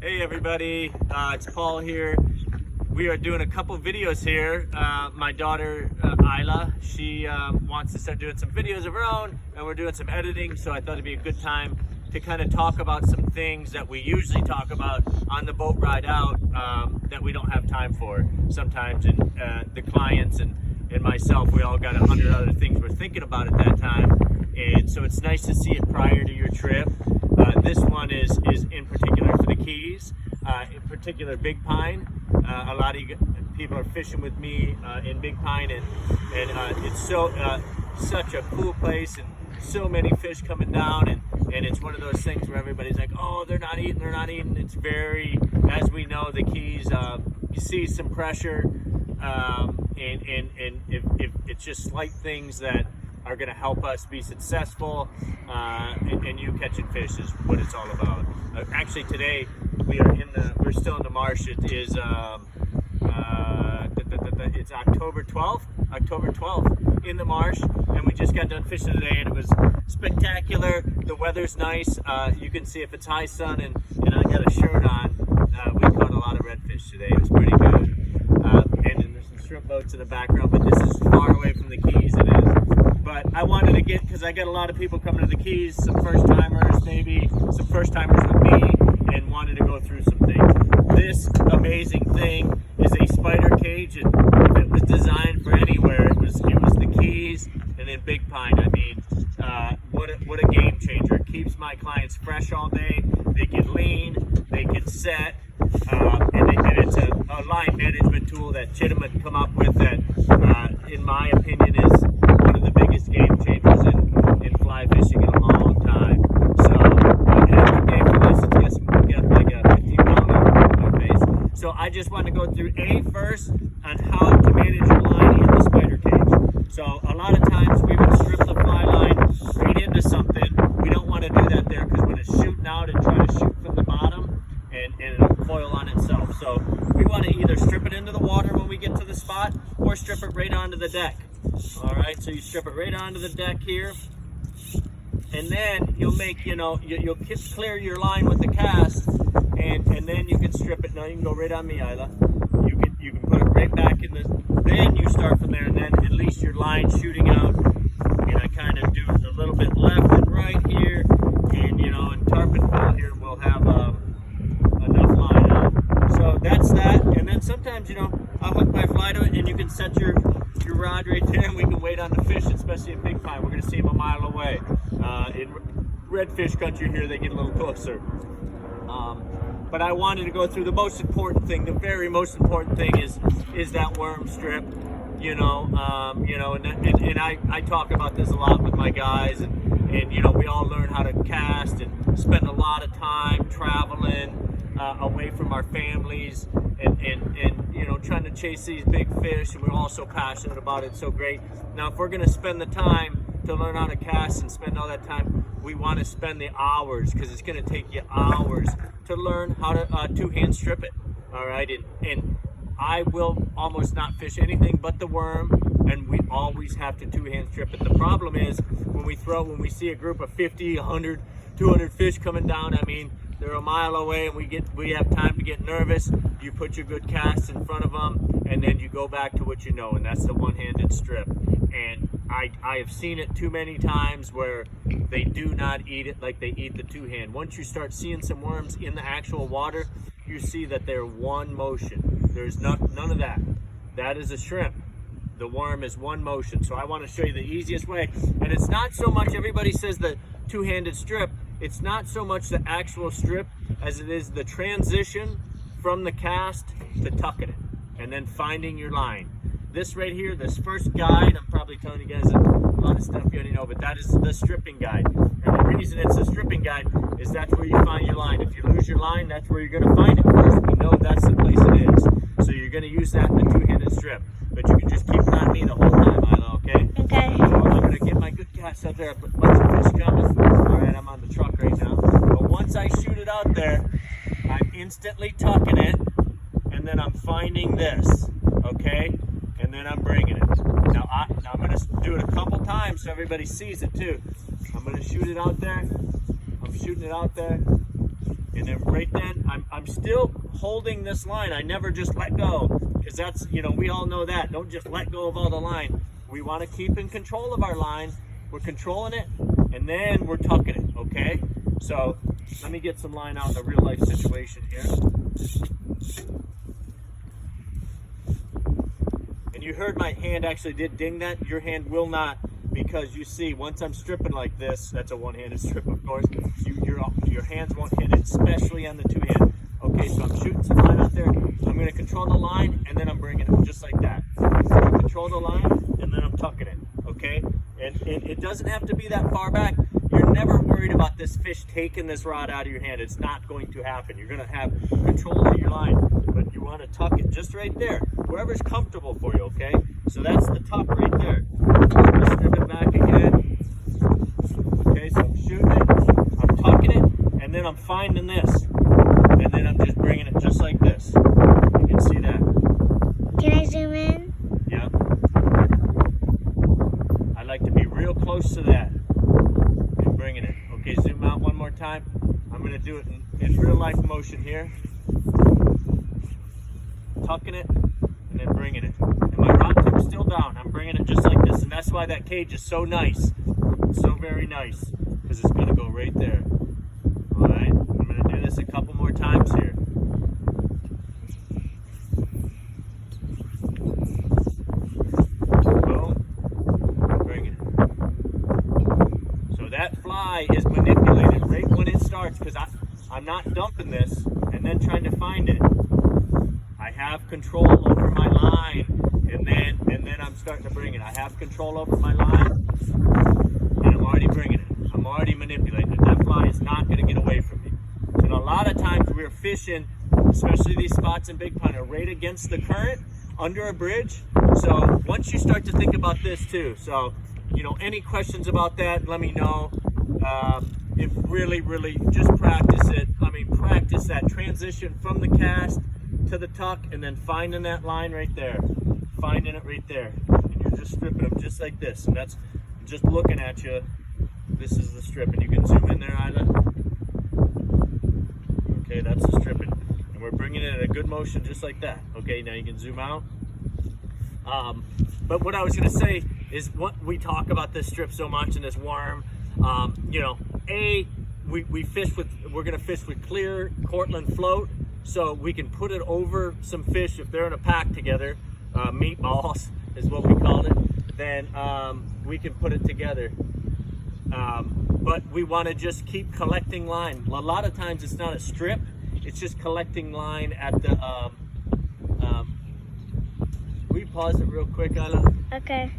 Hey everybody, it's Paul here. We are doing a couple videos here. My daughter Isla, she wants to start doing some videos of her own, and we're doing some editing, so I thought it'd be a good time to kind of talk about some things that we usually talk about on the boat ride out that we don't have time for sometimes, and the clients and myself, we all got 100 other things we're thinking about at that time, and so it's nice to see it prior to your trip. This one is in particular for the Keys, in particular Big Pine. A lot of people are fishing with me in Big Pine, and it's such a cool place, and so many fish coming down, and it's one of those things where everybody's like, oh, they're not eating. It's very, as we know, the Keys, you see some pressure, and if it's just slight things that are going to help us be successful, and you catching fish is what it's all about. Actually, today we're still in the marsh. It is it's October 12th in the marsh, and we just got done fishing today, and it was spectacular. The weather's nice. You can see if it's high sun, and I got a shirt on. We caught a lot of redfish today. It was pretty good. And there's some shrimp boats in the background, but this is far away from the Keys. It is. But I wanted to get, because I got a lot of people coming to the Keys, some first timers, maybe some first timers with me, and wanted to go through some things. This amazing thing is a spider cage, and if it was designed for anywhere, it was the Keys and then Big Pine. I mean, what a game changer. It keeps my clients fresh all day. They get lean, they get set, and it's a line management tool that Chitim had come up with that, in my opinion, is one of the biggest game changers in fly fishing in a long time. So, and day for this, it's got like a 15-pound on face. So I just want to go through first on how to manage your line in the spider cage. So a lot of times we would strip the fly line straight into something. We don't want to do that there, because when it's shooting out, and try to shoot from the bottom, and it'll coil on itself. So we want to either strip it into the water when we get to the spot, or strip it right onto the deck. All right, so you strip it right onto the deck here, and then you'll make, you'll clear your line with the cast, and then you can strip it. Now you can go right on me, Isla. You can put it right back in then you start from there, and then at least your line's shooting out. And I kind of do a little bit left and right here, and in tarpon pool here we'll have enough line out. So that's that, and then sometimes I'll hook my fly to it, and you can set your rod right there, and we can wait on the fish, especially in Big Pine. We're going to see them a mile away. In redfish country here, they get a little closer. But I wanted to go through the most important thing. The very most important thing is that worm strip. And I talk about this a lot with my guys, and we all learn how to cast and spend a lot of time traveling away from our families, and trying to chase these big fish, and we're all so passionate about it. So great. Now, if we're going to spend the time to learn how to cast and spend all that time, we want to spend the hours, because it's going to take you hours to learn how to two-hand strip it. All right, and I will almost not fish anything but the worm, and we always have to two-hand strip it. The problem is when we see a group of 50, 100, 200 fish coming down, I mean, they're a mile away, and we have time to get nervous. You put your good cast in front of them, and then you go back to what you know, and that's the one-handed strip. And I have seen it too many times where they do not eat it like they eat the two-hand. Once you start seeing some worms in the actual water, you see that they're one motion. There's none of that. That is a shrimp. The worm is one motion. So I want to show you the easiest way. And it's not so much, everybody says the two-handed strip, it's not so much the actual strip as it is the transition from the cast to tucking it, and then finding your line. This right here, this first guide, I'm probably telling you guys a lot of stuff you already know, but that is the stripping guide. And the reason it's a stripping guide is that's where you find your line. If you lose your line, that's where you're going to find it first. We know that's the place it is. So you're going to use that in the two-handed strip. But you can just keep it on me the whole time, Isla, okay? Okay. So I'm going to get my good cast out there, but bunch of fish coming. All right, I'm on the truck right now. But once I shoot it out there, I'm instantly tucking it, and then I'm finding this, okay? And then I'm bringing it. Now I'm going to do it a couple times so everybody sees it too. I'm going to shoot it out there. I'm shooting it out there. And then right then, I'm still still holding this line. I never just let go, because that's, you know, we all know that. Don't just let go of all the line. We want to keep in control of our line. We're controlling it, and then we're tucking it, okay? So let me get some line out in a real life situation here. And you heard my hand actually did ding that. Your hand will not, because you see, once I'm stripping like this, that's a one-handed strip, of course, your hands won't hit it, especially on the two-hand. Okay, so I'm shooting some line out there. I'm going to control the line, and then I'm bringing it just like that. Control the line, and then I'm tucking it, okay? And it doesn't have to be that far back. You're never worried about this fish taking this rod out of your hand. It's not going to happen. You're going to have control of your line, but you want to tuck it just right there, wherever's comfortable for you, okay? So that's the tuck right there. So strip it back again. Okay, so I'm shooting it, I'm tucking it, and then I'm finding this. And then I'm just bringing it just like this. You can see that. Can I zoom in? Yeah. I like to be real close to that and bringing it. Okay, zoom out one more time. I'm going to do it in real life motion here. Tucking it and then bringing it. And my rod tip's still down. I'm bringing it just like this. And that's why that cage is so nice. So very nice. Because it's going to go right there. Alright, I'm going to do this a couple more times here. Boom. Bring it. So that fly is manipulated right when it starts, because I'm not dumping this and then trying to find it. I have control over my line, and then I'm starting to bring it. I have control over my line, and I'm already bringing it. I'm already manipulating it. That fly is not going to get away from me. And a lot of times we're fishing, especially these spots in Big Pond, are right against the current, under a bridge. So once you start to think about this too, so, you know, any questions about that, let me know. If really, just practice it. I mean, practice that transition from the cast to the tuck, and then finding that line right there. Finding it right there. And you're just stripping them just like this. And that's just looking at you. This is the strip, and you can zoom in there, Isla. Okay, that's the stripping. And we're bringing it in a good motion just like that. Okay, now you can zoom out. But what I was going to say is, what we talk about this strip so much and this worm, you know, we fish with, we're going to fish with clear Cortland float, so we can put it over some fish if they're in a pack together. Meatballs is what we call it. Then we can put it together. But we want to just keep collecting line. A lot of times it's not a strip, it's just collecting line at the, will you pause it real quick, Isla? Okay.